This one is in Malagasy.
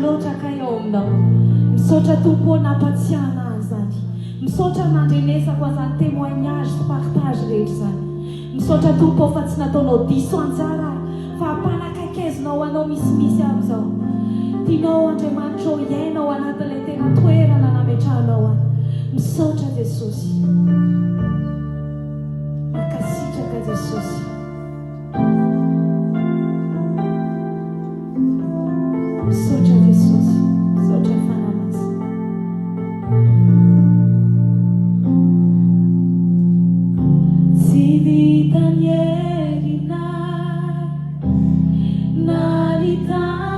loatra ka eo aminao. Misaotra Tompo nampatsiahana azy zany. Misaotra nandrenesako azany témoignage sy partage rehetra zany. Misaotra Tompo fa tsy nataonao diso anjara fa ampanakaikezonao anao misimisy amin'izao. Tianao Andriamanitra ho iainao anatin'ilay tena toerana nametrahanao any. Misaotra Jesosy. Makasitraka Jesosy. Misaotra Jesosy. Misaotra fanamazy. Tsy vitan'ny herinay, nalitany